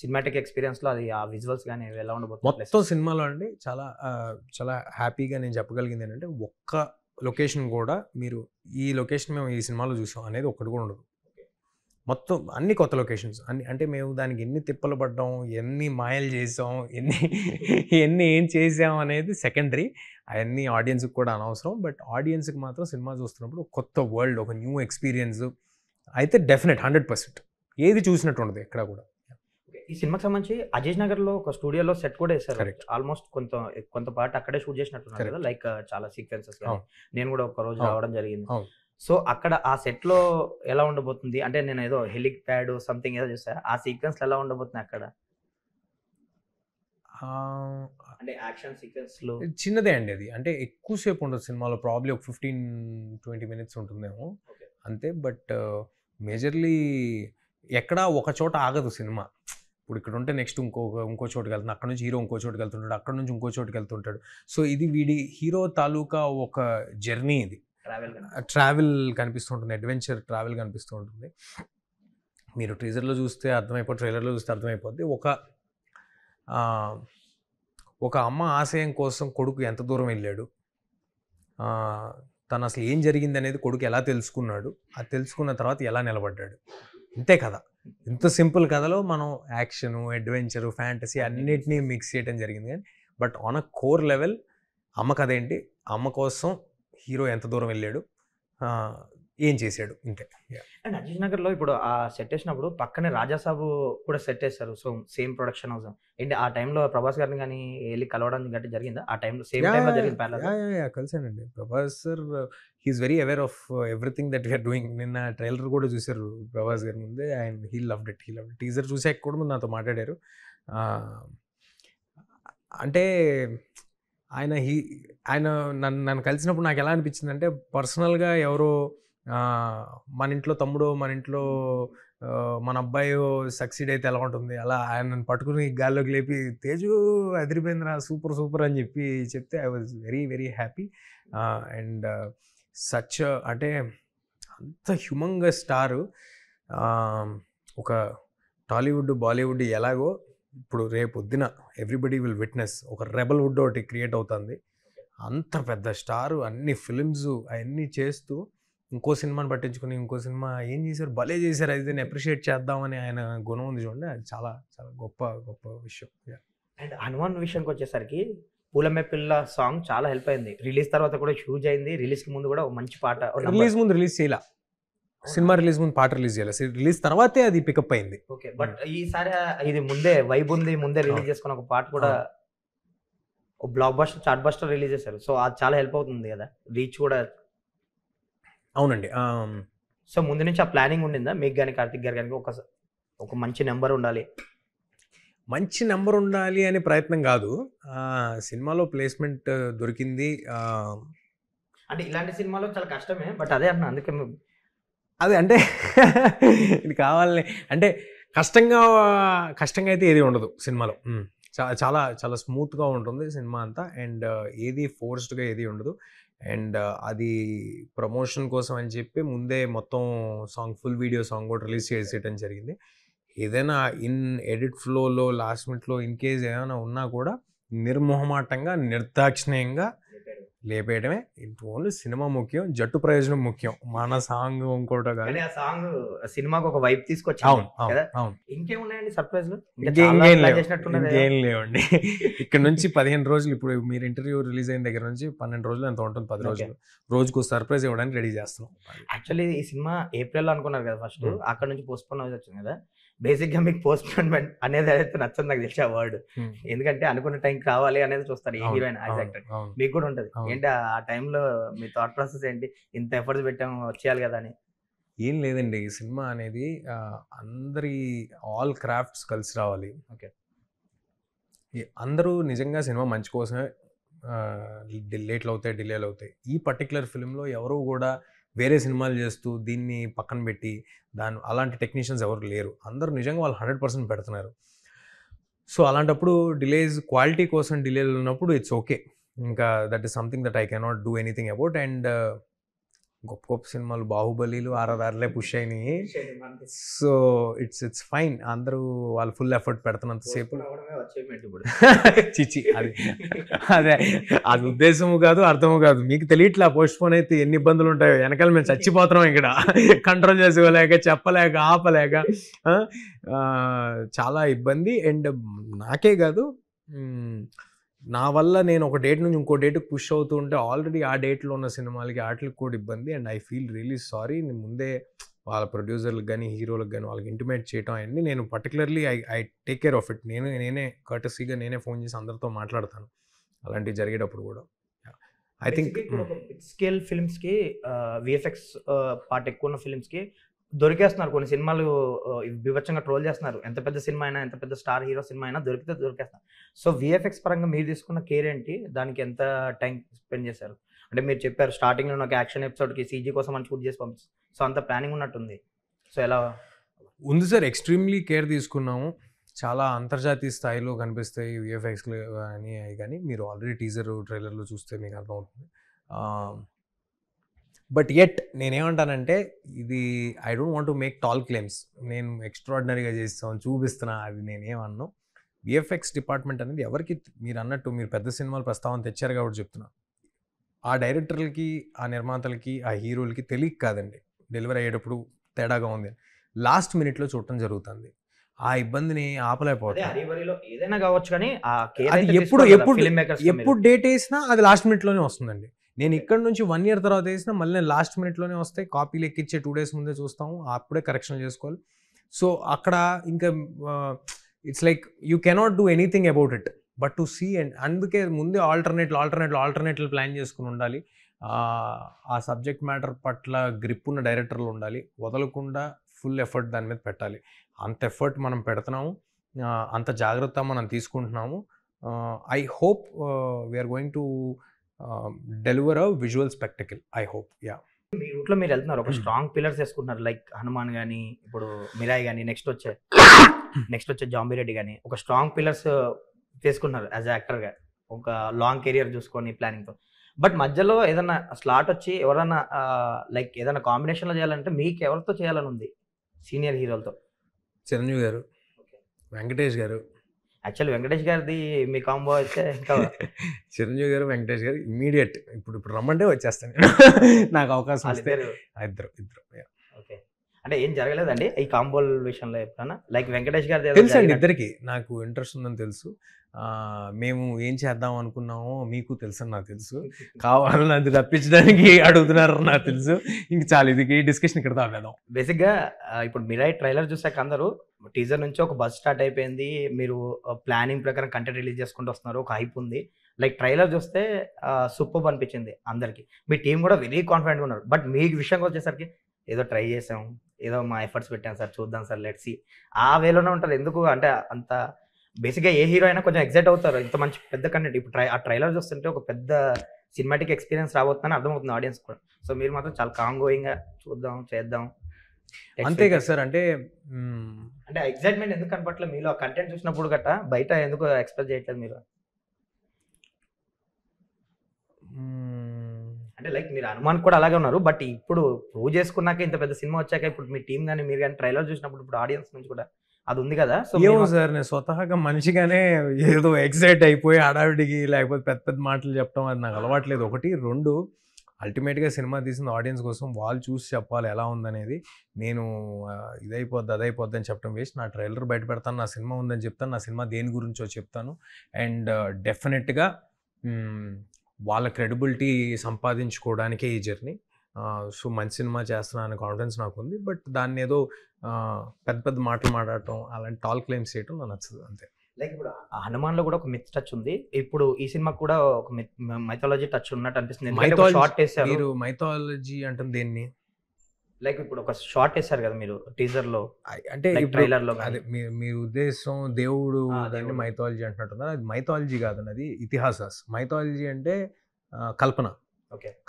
సినిమాటిక్ ఎక్స్పీరియన్స్లో, అది ఆ విజువల్స్ కానీ ఎలా ఉండబోతుంది మొత్తం సినిమాలో అండి? చాలా హ్యాపీగా నేను చెప్పగలిగింది ఏంటంటే, ఒక్క లొకేషన్ కూడా మీరు ఈ లొకేషన్ మేము ఈ సినిమాలో చూసాం అనేది ఒక్కటి కూడా ఉండదు. మొత్తం అన్ని కొత్త లొకేషన్స్ అన్ని. అంటే మేము దానికి ఎన్ని తిప్పలు పడ్డాం, ఎన్ని మాయలు చేసాం, ఎన్ని ఏం చేసాం అనేది సెకండరీ. అవన్నీ ఆడియన్స్కి కూడా అనవసరం. బట్ ఆడియన్స్కి మాత్రం సినిమా చూస్తున్నప్పుడు కొత్త వరల్డ్, ఒక న్యూ ఎక్స్పీరియన్స్ అయితే డెఫినెట్ 100% ఏది చూసినట్టు ఉండదు ఎక్కడ కూడా. ఈ సినిమాకి సంబంధించి అజయ్ నగర్లో ఒక స్టూడియోలో సెట్ కూడా వేస్తారు. ఆల్మోస్ట్ కొంత పార్ట్ అక్కడే షూట్ చేసినట్టున్నారు కదా, లైక్ చాలా సీక్వెన్సెస్. నేను కూడా ఒక రోజు రావడం జరిగింది. సో అక్కడ ఆ సెట్‌లో ఎలా ఉండబోతుంది? అంటే నేను ఏదో హెలిప్యాడ్ సంథింగ్ ఏదో చూసా. ఆ సీక్వెన్స్‌లో ఎలా ఉండబోతుంది అక్కడ? ఆహ్, అంటే యాక్షన్ సీక్వెన్స్‌లు. చిన్నదే అండి అది. అంటే ఎక్కువ సేపు ఉండదు సినిమాలో. ప్రాబబ్లీ ఒక 15-20 మినిట్స్ ఉంటుందేమో ఓకే. అంతే. బట్ మేజర్‌లీ ఎక్కడా ఒక చోట ఆగదు సినిమా. ఇప్పుడు ఇక్కడ ఉంటే నెక్స్ట్ ఇంకో చోటుకెళ్తుంది. అక్కడి నుంచి హీరో ఇంకో చోటుకెళ్తుంటాడు. అక్కడి నుంచి ఇంకో చోటుకెళ్తుంటాడు. సో ఇది వీడి హీరో తాలూకా ఒక జర్నీ ఇది. ట్రావెల్‌గా. ట్రావెల్ కనిపిస్తూ ఉంటుంది. అడ్వెంచర్ ట్రావెల్ కనిపిస్తూ ఉంటుంది. మీరు టీజర్‌లో చూస్తే అర్థమైపోద్ది. ట్రైలర్‌లో చూస్తే అర్థమైపోద్ది. ఆహ్, ఒక అమ్మ ఆశయం కోసం కొడుకు ఎంత దూరం వెళ్ళాడు. తను అసలు ఏం జరిగిందనేది కొడుకు ఎలా తెలుసుకున్నాడు. అది తెలుసుకున్న తర్వాత ఎలా నిలబడ్డాడు. ఇంతే కథ. ఇంత సింపుల్ కథలో మనం యాక్షను, అడ్వెంచరు, ఫ్యాంటసీ అన్నిటిని మిక్స్ చేయడం జరిగింది. కానీ but on a core level అమ్మ కథ ఏంటి? అమ్మ కోసం హీరో ఎంత దూరం వెళ్ళాడు? ఏం చేశాడు? ఇంతే. అండ్ అజీజ్ నగర్‌లో ఇప్పుడు ఆ సెట్ ఏసినప్పుడు పక్కనే రాజాసాబు కూడా సెట్ ఏసారు. So same production house. ఏంటి ఆ టైంలో ప్రభాస్ గారిని గాని ఎళ్లి కలవడం గట్టి జరిగిందా? ఆ టైంలో సేమ్ టైంలో జరిగింది ప్యారలల్‌గా? కలిసానండి. Prabhas sir he is very aware of everything that we are doing. నిన్న ట్రైలర్ కూడా చూసారు ప్రభాస్ గారి ముందే. And he loved it. Teaser చూసాక కూడా ముందు నాతో మాట్లాడారు. అంటే ఆయన నన్ను కలిసినప్పుడు నాకు ఎలా అనిపించిందంటే పర్సనల్‌గా ఎవరో మన ఇంట్లో తమ్ముడో, మన ఇంట్లో మన అబ్బాయో సక్సీడ్ అయితే ఎలా ఉంటుంది, అలా ఆయన నన్ను పట్టుకుని గాల్లోకి లేపి తేజు అదిరిపోయిందిరా సూపర్ సూపర్ అని చెప్తే I was very very happy. And such అంటే అంత హ్యూమంగస్ స్టారు. ఒక టాలీవుడ్, బాలీవుడ్ ఎలాగో ఇప్పుడు రేపొద్దున ఎవ్రీబడి విల్ విట్నెస్ ఒక రెబల్ వుడ్ ఒకటి క్రియేట్ అవుతుంది. అంత పెద్ద స్టారు అన్ని ఫిలిమ్స్ అవన్నీ చేస్తూ ఇంకో సినిమాని పట్టించుకుని ఇంకో సినిమా ఏం చేశారు, భలే చేశారు, అయితే అప్రిషియేట్ చేద్దామని ఆయన గుణం ఉంది చూడండి. అది చాలా చాలా గొప్ప గొప్ప విషయం. అండ్ హనుమాన్ విషయానికి వచ్చేసరికి పూలమ్మే పిల్ల సాంగ్ చాలా హెల్ప్ అయింది. రిలీజ్ తర్వాత కూడా హ్యూజ్ అయింది. రిలీజ్‌కి ముందు కూడా ఒక మంచి పాట రిలీజ్ ముందు రిలీజ్ చేయాల. సినిమా రిలీజ్ ముందు పాట రిలీజ్ చేయాలి. రిలీజ్ తర్వాతే అది పికప్ అయింది. ఓకే. బట్ ఈసారి ఇది ముందే వైబ్ ఉంది. ముందే రిలీజ్ చేసుకున్న ఒక పాట కూడా block buster, chart buster release చేశారు. సో అది చాలా హెల్ప్ అవుతుంది కదా! రీచ్ కూడా. అవునండి. సో ముందు నుంచి ఆ ప్లానింగ్ ఉండిందా మీకు గాని, కార్తిక్ గారు గాని ఒక మంచి నెంబర్ ఉండాలి. మంచి నెంబర్ ఉండాలి అనే ప్రయత్నం కాదు. సినిమాలో ప్లేస్మెంట్ దొరికింది. అంటే ఇలాంటి సినిమాలో చాలా కష్టమే. బట్ అదే అంటున్నా. అందుకే అదే అంటే ఇది కావాలని అంటే కష్టంగా అయితే ఏది ఉండదు సినిమాలో. చాలా చాలా స్మూత్గా ఉంటుంది సినిమా అంతా. అండ్ ఏది ఫోర్స్డ్గా ఏది ఉండదు. అండ్ అది ప్రమోషన్ కోసం అని చెప్పి ముందే మొత్తం సాంగ్ ఫుల్ వీడియో సాంగ్ కూడా రిలీజ్ చేసేయడం జరిగింది. ఏదైనా ఇన్ ఎడిట్ ఫ్లోలో లాస్ట్ మినిట్లో ఇన్ కేస్ ఏమైనా ఉన్నా కూడా నిర్మోహమాటంగా నిర్దాక్షిణ్యంగా లేపేయడమే. ఓన్లీ సినిమా ముఖ్యం, జట్టు ప్రయోజనం ముఖ్యం. మన సాంగ్ ఇంకోటో కాదు. ఆ సాంగ్ సినిమాకి ఒక వైబ్ తీసుకొచ్చింది. అవును అవును. ఇంకేమున్నాయండి సర్ప్రైజ్లు? ఇంకేం లేవండి. ఇక్కడ నుంచి 15 రోజులు, ఇప్పుడు మీరు ఇంటర్వ్యూ రిలీజ్ అయిన దగ్గర నుంచి 12 రోజులు ఎంత ఉంటుంది, 10 రోజులు. రోజుకు సర్ప్రైజ్ ఇవ్వడానికి రెడీ చేస్తున్నాం. యాక్చువల్లీ ఈ సినిమా ఏప్రిల్ అనుకున్నారు కదా ఫస్ట్. అక్కడ నుంచి పోస్ట్పోన్ అయ్యి వచ్చింది కదా. బేసిక్గా మీకు పోస్ట్పోన్మెంట్ అనేది అయితే నచ్చదు నాకు తెలిసి ఆ వర్డ్. ఎందుకంటే అనుకున్న టైంకి రావాలి అనేది చూస్తారు ఏ హీరోయిన్ యాక్టర్. మీకు కూడా ఉంటుంది. ఏంటి ఆ టైంలో మీ థాట్ ప్రాసెస్ ఏంటి? ఇంత ఎఫర్ట్స్ పెట్టాము వచ్చేయాలి కదా అని. ఏం లేదండి, ఈ సినిమా అనేది అందరి ఆల్ క్రాఫ్ట్స్ కలిసి రావాలి. ఓకే. అందరూ నిజంగా సినిమా మంచి కోసమే లేట్లు అవుతాయి, డిలేలు అవుతాయి. ఈ పర్టికులర్ ఫిల్మ్లో ఎవరు కూడా వేరే సినిమాలు చేస్తూ దీన్ని పక్కన పెట్టి అలాంటి టెక్నీషియన్స్ ఎవరు లేరు. అందరూ నిజంగా వాళ్ళు 100% పెడుతున్నారు. సో అలాంటప్పుడు డిలేస్, క్వాలిటీ కోసం డిలేలు ఉన్నప్పుడు ఇట్స్ ఓకే. ఇంకా that is something that I cannot do anything about. And గొప్ప గొప్ప సినిమాలు బాహుబలిలు ఆర్ఆర్ఆర్లే పుష్ అయినాయి. So it's fine. అందరూ వాళ్ళు ఫుల్ ఎఫర్ట్ పెడుతున్నంతసేపు చిచి అదే అది ఉద్దేశము కాదు, అర్థము కాదు. మీకు తెలియట్లా పోస్ట్ పోన్ అయితే ఎన్ని ఇబ్బందులు ఉంటాయో. వెనకాల మేము చచ్చిపోతున్నాం ఇక్కడ, కంట్రోల్ చేసుకోలేక, చెప్పలేక, ఆపలేక చాలా ఇబ్బంది. అండ్ నాకే కాదు, నా వల్ల నేను ఒక డేట్ నుంచి ఇంకో డేట్కి పుష్ అవుతూ ఉంటే ఆల్రెడీ ఆ డేట్లో ఉన్న సినిమాలకి వాటికి కూడా ఇబ్బంది. And I feel really sorry. నేను ముందే వాళ్ళ ప్రొడ్యూసర్లకు కానీ, హీరోలకు కానీ వాళ్ళకి ఇంటిమేట్ చేయడం అవన్నీ నేను particularly I take care of it. నేనే కర్టసీగా నేనే ఫోన్ చేసి అందరితో మాట్లాడతాను అలాంటివి జరిగేటప్పుడు కూడా. ఐ థింక్ ఇప్పుడు ఒక బిగ్ స్కేల్ ఫిల్మ్స్కి విఎఫ్ఎక్స్ పార్ట్ ఎక్కువ ఉన్న ఫిల్మ్స్కి దొరికేస్తున్నారు కొన్ని సినిమాలు, వివచ్చంగా ట్రోల్ చేస్తున్నారు. ఎంత పెద్ద సినిమా అయినా, ఎంత పెద్ద స్టార్ హీరో సినిమా అయినా దొరికేస్తున్నారు. సో విఎఫ్ఎక్స్ పరంగా మీరు తీసుకున్న కేర్ ఏంటి, దానికి ఎంత టైం స్పెండ్ చేశారు? అంటే మీరు చెప్పారు స్టార్టింగ్లో నాకు యాక్షన్ ఎపిసోడ్కి సీజీ కోసం అని షూట్ చేసి పంపిస్తారు, సో అంత ప్లానింగ్ ఉన్నట్టుంది. సో ఎలా ఉంది సార్, ఎక్స్ట్రీమ్లీ కేర్ తీసుకున్నాము. చాలా అంతర్జాతీయ స్థాయిలో కనిపిస్తాయి విఎఫ్ఎక్స్లు కానీ అవి కానీ. మీరు ఆల్రెడీ టీజర్ ట్రైలర్లో చూస్తే మీకు అర్థమవుతుంది. బట్ ఎట్ నేనేమంటానంటే, ఇది I don't want to make tall claims. నేను ఎక్స్ట్రాడినరీగా చేస్తాను చూపిస్తున్నా, అది నేనేమన్నాను. విఎఫ్ఎక్స్ డిపార్ట్మెంట్ అనేది ఎవరికి, మీరు అన్నట్టు మీరు పెద్ద సినిమాలు ప్రస్తావన తెచ్చారు కాబట్టి చెప్తున్నా, ఆ డైరెక్టర్లకి, ఆ నిర్మాతలకి, ఆ హీరోలకి తెలియక కాదండి. డెలివరీ అయ్యేటప్పుడు తేడాగా ఉంది, లాస్ట్ మినిట్లో చూడటం జరుగుతుంది. ఆ ఇబ్బందిని ఆపలేకపోతుంది. ఏదైనా కావచ్చు కానీ అది ఎప్పుడు డేట్ వేసినా అది లాస్ట్ మినిట్లోనే వస్తుందండి. నేను ఇక్కడ నుంచి 1 year తర్వాత వేసినా మళ్ళీ నేను లాస్ట్ మినిట్లోనే వస్తాయి. కాపీలు ఎక్కిచ్చే 2 days ముందే చూస్తాము, అప్పుడే కరెక్షన్ చేసుకోవాలి. సో అక్కడ ఇంకా it's like you cannot do anything about it but to see. And అందుకే ముందే ఆల్టర్నేట్లు ప్లాన్ చేసుకుని ఉండాలి. ఆ సబ్జెక్ట్ మ్యాటర్ పట్ల గ్రిప్ ఉన్న డైరెక్టర్లు ఉండాలి. వదలకుండా ఫుల్ ఎఫర్ట్ దాని మీద పెట్టాలి. అంత ఎఫర్ట్ మనం పెడుతున్నాము, అంత జాగ్రత్త మనం తీసుకుంటున్నాము. I hope we are going to deliver a visual spectacle. I hope. Yeah, మీ రూట్లో మీరు వెళ్తున్నారు, ఒక స్ట్రాంగ్ పిల్లర్స్ వేసుకుంటున్నారు, లైక్ హనుమాన్ కానీ, ఇప్పుడు మిరాయి కానీ, నెక్స్ట్ వచ్చే జాంబీ రెడ్డి కానీ, ఒక స్ట్రాంగ్ పిల్లర్స్ వేసుకున్నారు యాజ్ యాక్టర్గా, ఒక లాంగ్ కెరియర్ చూసుకొని ప్లానింగ్తో. బట్ మధ్యలో ఏదైనా స్లాట్ వచ్చి ఎవరైనా లైక్ ఏదైనా కాంబినేషన్లో చేయాలంటే మీకు ఎవరితో చేయాలని ఉంది? సీనియర్ హీరోలతో చిరంజీవి గారు, వెంకటేష్ గారు. యాక్చువల్లీ వెంకటేష్ గారిది మీ కాంబో అయితే ఇంకా చిరంజీవి గారు, వెంకటేష్ గారు ఇమ్మీడియట్ ఇప్పుడు రమ్మంటే వచ్చేస్తాను. నాకు అవకాశం వస్తే ఇద్దరు. ఓకే, అంటే ఏం జరగలేదండి ఈ కాంబోల విషయంలో ఎప్పుడన్నా? లైక్ వెంకటేష్ గారి తెలుసు అండి, ఇద్దరికి నాకు ఇంట్రెస్ట్ ఉందని తెలుసు. మేము ఏం చేద్దాం అనుకున్నామో మీకు తెలుసు అని నాకు తెలుసు. కావాలని అది తప్పించడానికి అడుగుతున్నారు నాకు తెలుసు. ఇంక చాలు, ఇది డిస్కషన్ ఇక్కడ తాగేద్దాం. బేసిక్గా ఇప్పుడు మిరాయి ట్రైలర్ చూసాక అందరూ టీజర్ నుంచి ఒక బజ్ స్టార్ట్ అయిపోయింది, మీరు ప్లానింగ్ ప్రకారం కంటెంట్ రిలీజ్ చేసుకుంటూ వస్తున్నారు, ఒక హైప్ ఉంది. లైక్ ట్రైలర్ చూస్తే సూపర్ అనిపించింది అందరికి, మీ టీం కూడా వెరీ కాన్ఫిడెంట్గా ఉన్నారు. బట్ మీ విషయంగా వచ్చేసరికి ఏదో ట్రై చేసాం, ఏదో మా ఎఫర్ట్స్ పెట్టాం సార్, చూద్దాం సార్, లెట్స్ సీ, ఆ వేలోనే ఉంటారు. ఎందుకు అంటే అంత బేసిక్గా ఏ హీరో అయినా కొంచెం ఎగ్జైట్ అవుతారు, ఇంత మంచి పెద్ద కంటెంట్. ఇప్పుడు ఆ ట్రైలర్ చూస్తుంటే ఒక పెద్ద సినిమాటిక్ ఎక్స్పీరియన్స్ రాబోతుందని అర్థమవుతుంది ఆడియన్స్ కూడా. సో మీరు మాత్రం చాలా కామ్ గోయింగ్గా చూద్దాం, చేద్దాం అంతే కదా సార్. అంటే ఎక్సైట్మెంట్ ఎందుకు కనపట్లేదు మీలో? ఆ కంటెంట్ చూసినప్పుడు గట్ట బయట ఎందుకు ఎక్స్పెక్ట్ చేయట్లేదు మీరు? అంటే లైక్ మీరు హనుమాన్ కూడా అలాగే ఉన్నారు, బట్ ఇప్పుడు ప్రూవ్ చేసుకున్నాక, ఇంత పెద్ద సినిమా వచ్చాక, ఇప్పుడు మీ టీం కానీ మీరు కానీ ట్రైలర్ చూసినప్పుడు ఇప్పుడు ఆడియన్స్ నుంచి కూడా అది ఉంది కదా. సో ఏమో సార్, నేను స్వతహాగా మనిషిగానే ఏదో ఎక్సైట్ అయిపోయి హడావిడికి లేకపోతే పెద్ద పెద్ద మాటలు చెప్పడం అది నాకు అలవాట్లేదు. 1, 2 అల్టిమేట్గా సినిమా తీసిన ఆడియన్స్ కోసం వాళ్ళు చూసి చెప్పాలి ఎలా ఉందనేది. నేను అదైపోద్ది అని చెప్పడం వేస్ట్. నా ట్రైలర్ బయట పెడతాను, నా సినిమా ఉందని చెప్తాను, నా సినిమా దేని గురించో చెప్తాను. అండ్ డెఫినెట్గా వాళ్ళ క్రెడిబిలిటీ సంపాదించుకోవడానికే ఈ జర్నీ. సో మంచి సినిమా చేస్తున్నా అనే కాన్ఫిడెన్స్ నాకు ఉంది. బట్ దాన్ని ఏదో పెద్ద పెద్ద మాటలు మాట్లాడటం, అలాంటి టాల్ క్లెయిమ్స్ చేయడం నాకు నచ్చదు, అంతే. లైక్ ఇప్పుడు హనుమాన్లో కూడా ఒక మిత్ టచ్ ఉంది, ఇప్పుడు ఈ సినిమా కూడా ఒక మైథాలజీ టచ్ ఉన్నట్టు అనిపిస్తుంది. మీరు మైథాలజీ అంటే దేన్ని? లైక్ ఇప్పుడు ఒక షార్ట్ వేసారు కదా మీరు టీజర్ లో, అంటే ట్రైలర్ లో, అదే మీ ఉద్దేశం దేవుడు దాన్ని మైథాలజీ అంటున్నట్టున్నారు. అది మైథాలజీ కాదండి, అది ఇతిహాసాస్. మైథాలజీ అంటే కల్పన,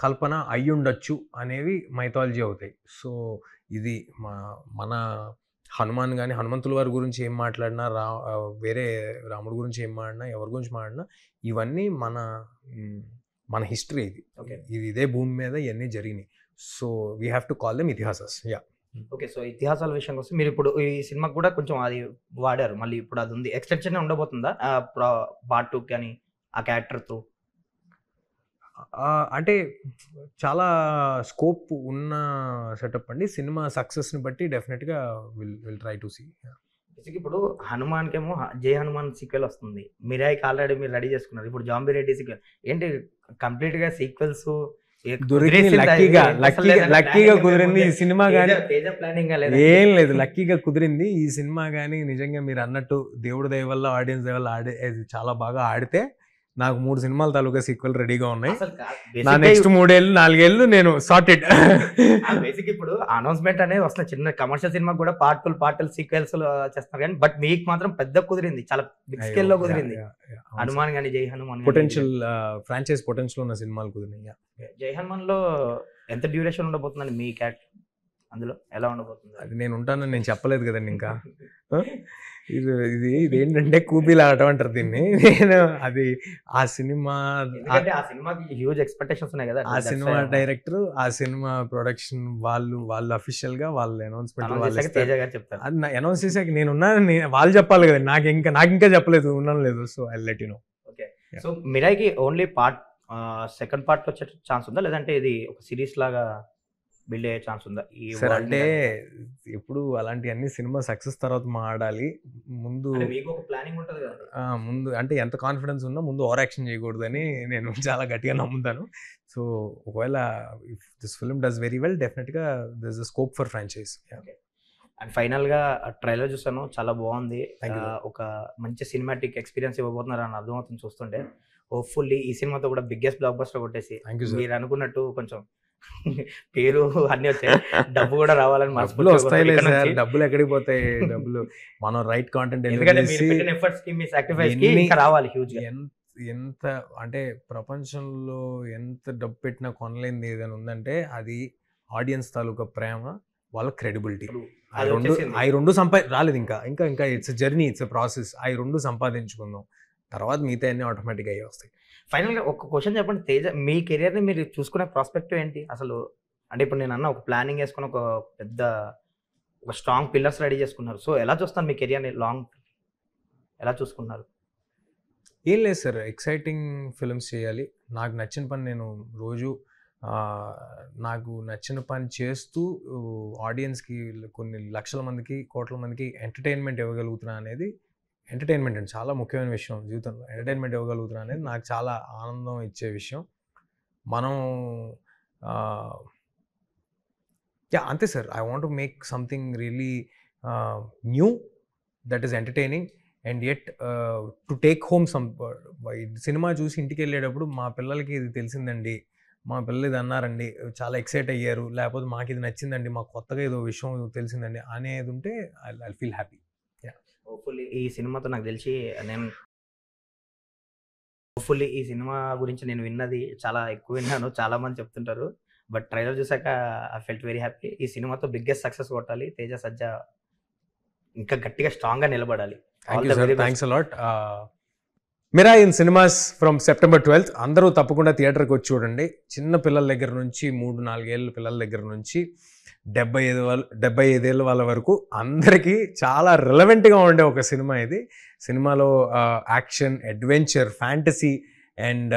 కల్పన అయ్యుండొచ్చు అనేవి మైథాలజీ అవుతాయి. సో ఇది మన హనుమాన్ కానీ, హనుమంతుల వారి గురించి ఏం మాట్లాడినా, వేరే రాముడి గురించి ఏం మాట్లాడినా, ఎవరి గురించి మాట్లాడినా, ఇవన్నీ మన హిస్టరీ. ఇది ఇదే భూమి మీద ఇవన్నీ జరిగినాయి. So we have to call them ఇతిహాసాస్. Yeah, okay. సో ఇతిహాసాల విషయం కోసం మీరు ఇప్పుడు ఈ సినిమాకి కూడా కొంచెం అది వాడారు, మళ్ళీ ఇప్పుడు అది ఉంది, ఎక్స్టెన్షన్ ఉండబోతుందా పార్ట్ 2 కానీ ఆ క్యారెక్టర్తో? అంటే చాలా స్కోప్ ఉన్న సెటప్ అండి. సినిమా సక్సెస్ని బట్టి డెఫినెట్గా విల్ ట్రై టు సీ. ఇప్పుడు హనుమాన్కేమో జై హనుమాన్ సీక్వెల్ వస్తుంది, మిరాయికి ఆల్రెడీ మీరు రెడీ చేసుకున్నారు, ఇప్పుడు జాంబీ రెడ్డి సీక్వెల్ ఏంటి? కంప్లీట్గా సీక్వెల్స్ లక్కీగా కుదిరింది ఈ సినిమా కానీ, ఏం లేదు, లక్కీగా కుదిరింది ఈ సినిమా కానీ. నిజంగా మీరు అన్నట్టు దేవుడి దయ వల్ల, ఆడియన్స్ దయ వల్ల చాలా బాగా ఆడితే నాకు 3 సినిమాల తాలూకా సీక్వెల్ రెడీగా ఉన్నాయి. అసలు కాదు. నా Basic గా నెక్స్ట్ 3 ఏళ్ళు 4 ఏళ్ళు నేను సార్టెడ్. బేసిక్ ఇప్పుడు అనౌన్స్మెంట్ అనేది వస్తుంది, చిన్న కమర్షియల్ సినిమా కూడా పార్ట్ సీక్వెల్స్ చేస్తున్నారు కానీ బట్ మీకు మాత్రం పెద్ద కుదిరింది, చాలా బిగ్ స్కేల్ లో కుదిరింది. హనుమాన్ కానీ జై హనుమాన్ గాని. పొటెన్షియల్ ఫ్రాంచైజ్ పొటెన్షియల్ ఉన్న సినిమాలు కుదిరినాయి. జై హనుమాన్ లో ఎంత డ్యూరేషన్ ఉండబోతుందండి మీ క్యారెక్టర్ అందులో, ఎలా ఉండబోతుంది? అది నేను ఉంటానని నేను చెప్పలేదు కదండి ఇంకా. ఇది ఏంటంటే కూపీలు ఆడటం అంటారు దీన్ని. నేను అది ఆ సినిమా, ఎందుకంటే ఆ సినిమాకి హ్యూజ్ ఎక్స్పెక్టేషన్స్ ఉన్నాయి కదా. ఆ సినిమా డైరెక్టర్, ఆ సినిమా ప్రొడక్షన్ వాళ్ళు అఫీషియల్ గా వాళ్ళ అనౌన్స్మెంట్ తేజ గారు చెప్తారు. అనౌన్స్ చేసాక నేను ఉన్నాను, వాళ్ళు చెప్పాలి కదా, నాకు ఇంకా చెప్పలేదు, ఉన్నాను లేదు. So I let you know. Okay, so మిరాయికి ఓన్లీ సెకండ్ పార్ట్ వచ్చే ఛాన్స్ ఉందా, లేదంటే ఇది ఒక సిరీస్ లాగా బిల్డ్ అయ్యే ఛాన్స్ ఉందా? ఈ సార్ అంటే ఎప్పుడు అలాంటి అన్ని సినిమా సక్సెస్ తర్వాత మాడాలి, ముందు మీకు ఒక ప్లానింగ్ ఉంటుంది కదా. ముందు అంటే ఎంత కాన్ఫిడెన్స్ ఉన్నా ముందు ఓవర్ యాక్షన్ చేయకూడదని నేను చాలా గట్టిగా నమ్ముతాను. సో ఒకవేళ if this film does very well, డెఫినెట్గా there is a scope for franchise. And final గా ట్రైలర్ చూసాను, చాలా బాగుంది. ఒక మంచి సినిమాటిక్ ఎక్స్పీరియన్స్ ఇవ్వబోతున్నారు అని అర్థమవుతుంది చూస్తుంటే. హోప్ఫుల్లీ ఈ సినిమాతో కూడా బిగ్గెస్ట్ బ్లాక్ బస్టర్ కొట్టేసి మీరు అనుకున్నట్టు కొంచెం పేరు అన్ని వచ్చాయి, డబ్బు కూడా రావాలని డబ్బులు వస్తాయి సార్. డబ్బులు ఎక్కడికి పోతాయి? డబ్బులు మనం రైట్ కాంటెంట్ రావాలి. హ్యూజ్ ఎంత అంటే ప్రపంచంలో ఎంత డబ్బు పెట్టినా కొనలేనిది ఏదైనా ఉందంటే అది ఆడియన్స్ తాలూకా ప్రేమ, వాళ్ళ క్రెడిబిలిటీ. అవి రెండు రాలేదు ఇంకా ఇంకా ఇంకా ఇట్స్ జర్నీ, ఇట్స్ ప్రాసెస్. అవి రెండు సంపాదించుకుందాం, తర్వాత మిగతా అన్ని ఆటోమేటిక్గా అయ్యి వస్తాయి. ఫైనల్గా ఒక క్వశ్చన్ చెప్పండి, తేజ మీ కెరియర్ని మీరు చూసుకునే ప్రాస్పెక్టివ్ ఏంటి అసలు? అంటే ఇప్పుడు నేను అన్న ఒక ప్లానింగ్ వేసుకుని ఒక స్ట్రాంగ్ పిల్లర్స్ రెడీ చేసుకున్నారు. సో ఎలా చూస్తాను మీ కెరియర్ని లాంగ్, ఎలా చూసుకున్నారు? ఏం లేదు సార్, ఎక్సైటింగ్ ఫిల్మ్స్ చేయాలి. నాకు నచ్చిన పని నేను రోజు నాకు నచ్చిన పని చేస్తూ ఆడియన్స్కి, కొన్ని లక్షల మందికి, కోట్ల మందికి ఎంటర్టైన్మెంట్ ఇవ్వగలుగుతున్నా అనేది, ఎంటర్టైన్మెంట్ అండి చాలా ముఖ్యమైన విషయం జీవితంలో. ఎంటర్టైన్మెంట్ ఇవ్వగలుగుతున్నా అనేది నాకు చాలా ఆనందం ఇచ్చే విషయం. మనం అంతే sir, I want to make something really knew that is entertaining and yet to take home some. Cinema చూసి ఇంటికి వెళ్ళేటప్పుడు మా పిల్లలకి ఇది తెలిసిందండి, మా పిల్లలు ఇది అన్నారండి, చాలా ఎక్సైట్ అయ్యారు, లేకపోతే మాకు ఇది నచ్చిందండి, మాకు కొత్తగా ఏదో విషయం తెలిసిందండి అనేది ఉంటే ఐ ఫీల్ హ్యాపీ. హోప్ఫుల్లీ ఈ సినిమాతో నాకు తెలిసి ఈ సినిమా గురించి నేను విన్నది చాలా ఎక్కువ విన్నాను, చాలా మంది చెప్తుంటారు. బట్ ట్రైలర్ చూసాక ఐ ఫెల్ట్ వెరీ హ్యాపీ. ఈ సినిమాతో బిగ్గెస్ట్ సక్సెస్ కొట్టాలి, తేజ సజ్జా ఇంకా గట్టిగా స్ట్రాంగ్గా నిలబడాలి. Thanks a lot. Mirai in cinemas from September 12th. అందరూ తప్పకుండా థియేటర్కి వచ్చి చూడండి. చిన్న పిల్లల దగ్గర నుంచి 3-4 ఏళ్ళ పిల్లల దగ్గర నుంచి 75 ఏళ్ళ వాళ్ళ వరకు అందరికీ చాలా రిలవెంట్గా ఉండే ఒక సినిమా ఇది. సినిమాలో action, adventure, fantasy and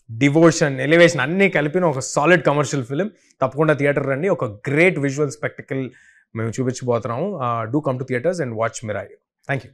devotion, elevation అన్నీ కలిపిన ఒక సాలిడ్ కమర్షియల్ ఫిలిం. తప్పకుండా థియేటర్ రండి, ఒక గ్రేట్ విజువల్ స్పెక్టికల్ మేము చూపించబోతున్నాము. Do come to theatres and watch Mirai. Thank you.